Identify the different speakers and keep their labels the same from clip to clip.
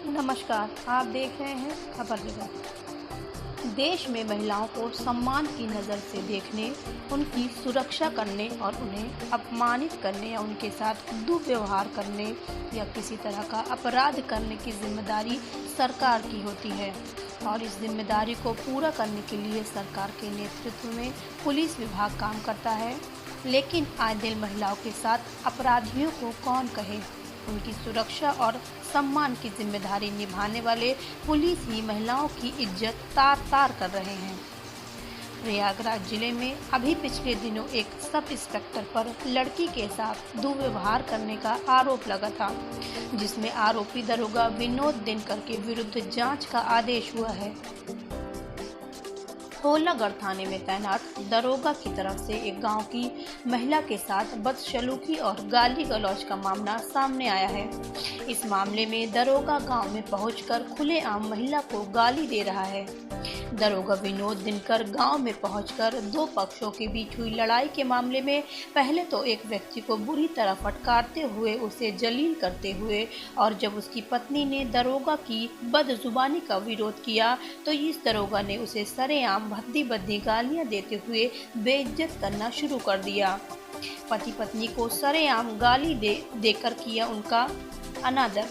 Speaker 1: नमस्कार, आप देख रहे हैं खबर जगत। देश में महिलाओं को सम्मान की नज़र से देखने, उनकी सुरक्षा करने और उन्हें अपमानित करने या उनके साथ दुर्व्यवहार करने या किसी तरह का अपराध करने की जिम्मेदारी सरकार की होती है और इस जिम्मेदारी को पूरा करने के लिए सरकार के नेतृत्व में पुलिस विभाग काम करता है। लेकिन आए दिन महिलाओं के साथ अपराधियों को कौन कहे। उनकी सुरक्षा और सम्मान की जिम्मेदारी निभाने वाले पुलिस ही महिलाओं की इज्जत तार तार कर रहे हैं। प्रयागराज जिले में अभी पिछले दिनों एक सब इंस्पेक्टर पर लड़की के साथ दुर्व्यवहार करने का आरोप लगा था, जिसमें आरोपी दरोगा विनोद दिनकर के विरुद्ध जांच का आदेश हुआ है। होलागढ़ थाने में तैनात दरोगा की तरफ से एक गांव की महिला के साथ बदसलूकी और गाली गलौज का मामला सामने आया है। इस मामले में दरोगा गांव में पहुंचकर खुलेआम महिला को गाली दे रहा है। दरोगा विनोद दिनकर गांव में पहुंचकर दो पक्षों के बीच हुई लड़ाई के मामले में पहले तो एक व्यक्ति को बुरी तरह फटकारते हुए उसे जलील करते हुए और जब उसकी पत्नी ने दरोगा की बदजुबानी का विरोध किया तो इस दरोगा ने उसे सरेआम भद्दी भद्दी गालियां देते हुए बेइज्जत करना शुरू कर दिया। पति पत्नी को सरेआम गाली देकर किया उनका अनादर।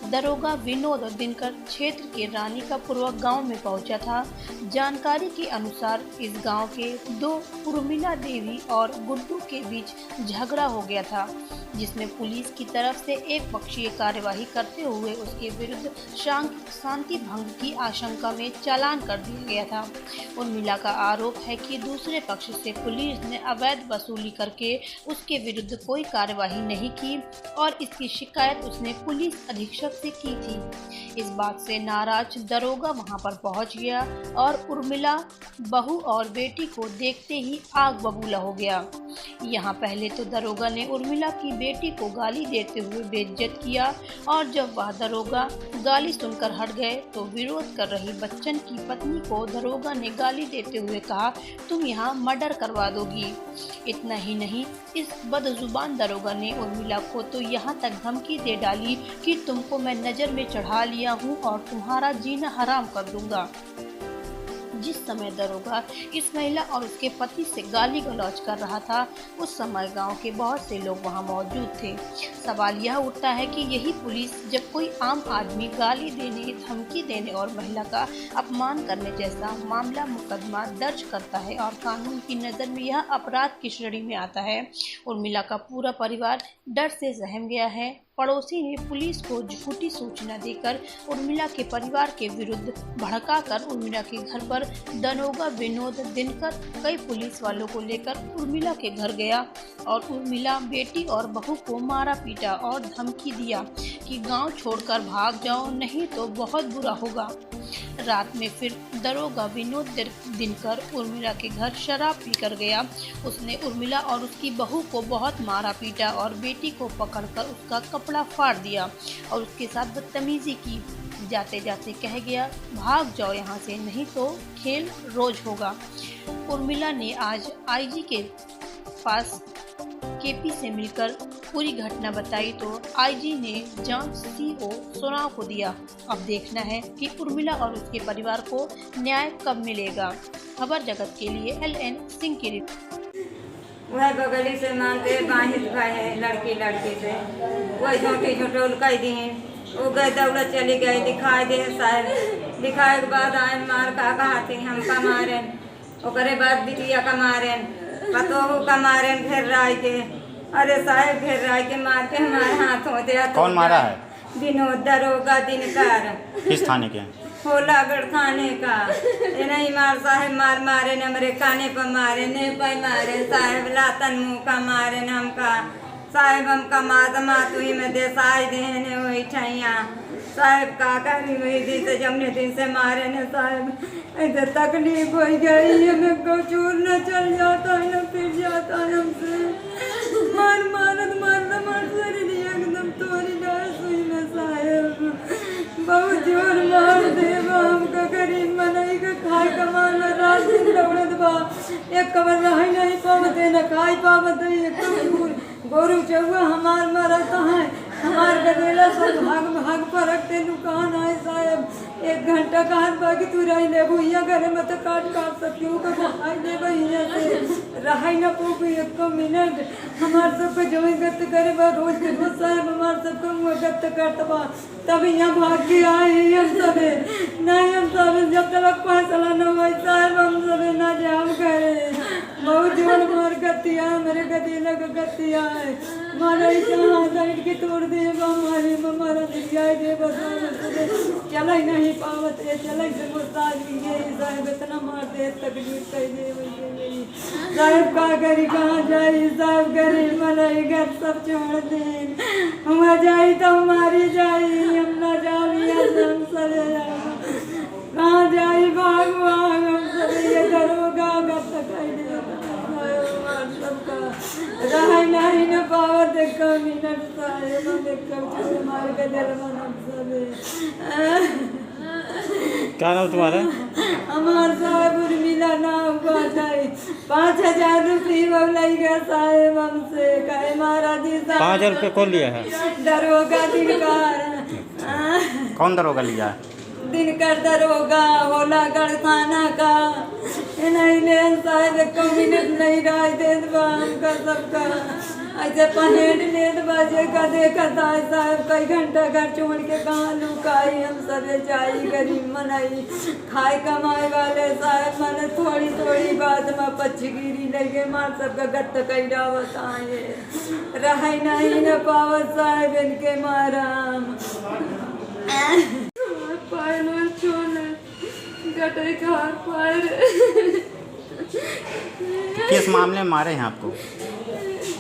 Speaker 1: दरोगा विनोद दिनकर क्षेत्र के रानिकापुर गांव में पहुंचा था। जानकारी के अनुसार इस गांव के दो उर्मिला देवी और गुड्डू के बीच झगड़ा हो गया था, जिसमें पुलिस की तरफ से एक पक्षीय कार्यवाही करते हुए उसके विरुद्ध शांति भंग की आशंका में चालान कर दिया गया था। उर्मिला का आरोप है कि दूसरे पक्ष से पुलिस ने अवैध वसूली करके उसके विरुद्ध कोई कार्यवाही नहीं की और इसकी शिकायत उसने पुलिस अधीक्षक से की थी। इस बात से नाराज दरोगा वहां पर पहुंच गया और उर्मिला बहू और बेटी को देखते ही आग बबूला हो गया। यहाँ पहले तो दरोगा ने उर्मिला की बेटी को गाली देते हुए बेइज्जत किया और जब वह दरोगा गाली सुनकर हट गए तो विरोध कर रही बच्चन की पत्नी को दरोगा ने गाली देते हुए कहा, तुम यहाँ मर्डर करवा दोगी। इतना ही नहीं, इस बदजुबान दरोगा ने उर्मिला को तो यहाँ तक धमकी दे डाली कि तुमको मैं नजर में चढ़ा लिया हूँ और तुम्हारा जीना हराम कर दूंगा। जिस समय दरोगा इस महिला और उसके पति से गाली गलौज कर रहा था, उस समय गांव के बहुत से लोग वहां मौजूद थे। सवाल यह उठता है कि यही पुलिस जब कोई आम आदमी गाली देने, धमकी देने और महिला का अपमान करने जैसा मामला मुकदमा दर्ज करता है और कानून की नज़र में यह अपराध की श्रेणी में आता है, उर्मिला का पूरा परिवार डर से सहम गया है। पड़ोसी ने पुलिस को झूठी सूचना देकर उर्मिला के परिवार के विरुद्ध भड़काकर उर्मिला के घर पर दरोगा विनोद दिनकर कई पुलिस वालों को लेकर उर्मिला के घर गया और उर्मिला बेटी और बहू को मारा पीटा और धमकी दिया कि गांव छोड़कर भाग जाओ, नहीं तो बहुत बुरा होगा। रात में फिर दरोगा विनोद दिनकर उर्मिला के घर शराब पीकर गया। उसने उर्मिला और उसकी बहू को बहुत मारा पीटा और बेटी को पकड़कर उसका कपड़ा फाड़ दिया और उसके साथ बदतमीजी की। जाते जाते कह गया, भाग जाओ यहाँ से, नहीं तो खेल रोज होगा। उर्मिला ने आज आईजी के पास केपी से मिलकर पूरी घटना बताई तो आईजी ने जांच सीओ सोनाव को दिया। अब देखना है कि उर्मिला और उसके परिवार को न्याय कब मिलेगा। खबर जगत के लिए LN सिंह की रिपोर्ट।
Speaker 2: वह बगली से मांगे बाहिर गए लड़की से वही छोटी छोटे कह दी वो गए दौड़त चली गई दिखाई दे साहब। दिखाए के बाद आए मार का कहा थी हमका मारेन, ओकरे बाद बिटिया का मारेन, पतोहू का मारेन घेर राय के। अरे साहब घेर राय के मार के हमारे हाथ हो दिया।
Speaker 3: कौन मारा है?
Speaker 2: विनोद दरोगा दिनकर।
Speaker 3: किस थाने के?
Speaker 2: होलागढ़ थाने का। नहीं मार साहब मारे न हमरे काने पर मारे ने पे मारे साहब लातन मुँह का मारे न हमका साहब हमका मातमा तुही में देसाई देने वही ठैया साहब का करी वही दिन से जमने दिन से मारे ने साहब ऐसे तकलीफ हो गई है। मैं को चूर न चल जाता है न फिर जाता हमसे मार शरीर एकदम तोरी डाल सुई में साहब बहुत जोर मार दे हमका गरीब मनई का खाए कमाना रात दिन दौड़त बा एक कबर रही नहीं पावते न खाई पावत एक गोरू चौआ हमार मरता है हमार गदेला सब भाग भाग परक ते दुकान आए साहब 1 घंटा कहाँ बाकी तू रही ले भैया घरे में तो काट सकियो को भाई दे भैया से रही ना पो 1 मिनट हमार सबके जो गत करे बा रोज के रोज साहब हमार सबको गत करतबा तब यहाँ भाग के आए हम सबे नहीं हम सब जब तक फैसला न हुआ साहब हम सबे ना जाम करे बहुत जोर मार गतिया मेरे गदीला का गतिया है मारा इतना साइड के तोड़ दे हमारे हमारा दिया दे बस चला ही नहीं पावत है चला ही से मुस्ताज ये साहब इतना मार दे तकलीफ कर दे वही साहब का करी कहाँ जाई साहब गरीब मलाई घर सब छोड़ दे हुआ जाई तो हमारी जाई हम ना जावी हम सरे कहाँ जाई भाग भाग हम सरे ये दरोगा घर तक आई दे सबका रहा नहीं न पावत देखो मिनट साहब देखो छोड़ मार के दिल मन सबे
Speaker 3: क्या नाम तुम्हारा?
Speaker 2: हमार साहब उर्मिला नाम हुआ था 5000 रुपये बोलाई गया साहब हमसे कहे महाराज
Speaker 3: 5000 रुपये कौन लिया है?
Speaker 2: दरोगा दिनकर
Speaker 3: कौन दरोगा लिया?
Speaker 2: दिनकर दरोगा होला गढ़खाना का नहीं ले साहब 1 मिनट नहीं रह दे हमका सबका ऐसे पनेट लेट बाजे का देखा था साहब कई घंटा घर छोड़ के कहाँ लुकाई हम सब जाई गरीब मनाई खाए कमाए वाले साहब मैंने थोड़ी थोड़ी बात में पचगिरी लगे मार सबका गत्त कई डावत आए रह नहीं न पावत साहब इनके माराम पायल छोले गटे का पायर
Speaker 3: किस मामले में मारे हैं आपको?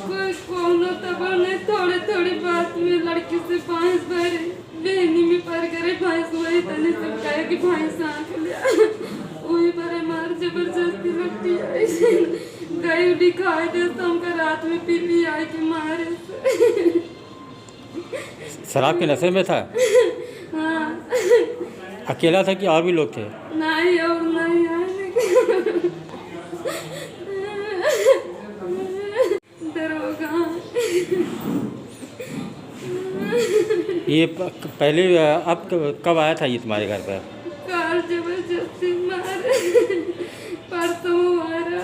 Speaker 2: कोई कोनो तब नहीं थोड़ी बात में लड़की से भैंस भरे बेनी में पर करे भैंस वही तने सब कहे कि भैंस आँख लिया वही पर मार जबरदस्ती लगती है गई दिखाई दे तो हमका रात में पी आई के मारे
Speaker 3: शराब के नशे में था?
Speaker 2: हाँ
Speaker 3: अकेला था कि और भी लोग थे?
Speaker 2: नहीं और नहीं आने दरोगा
Speaker 3: ये पहले अब कब आया था ये तुम्हारे घर पर?
Speaker 2: कार जबरदस्ती मारे परसों मारा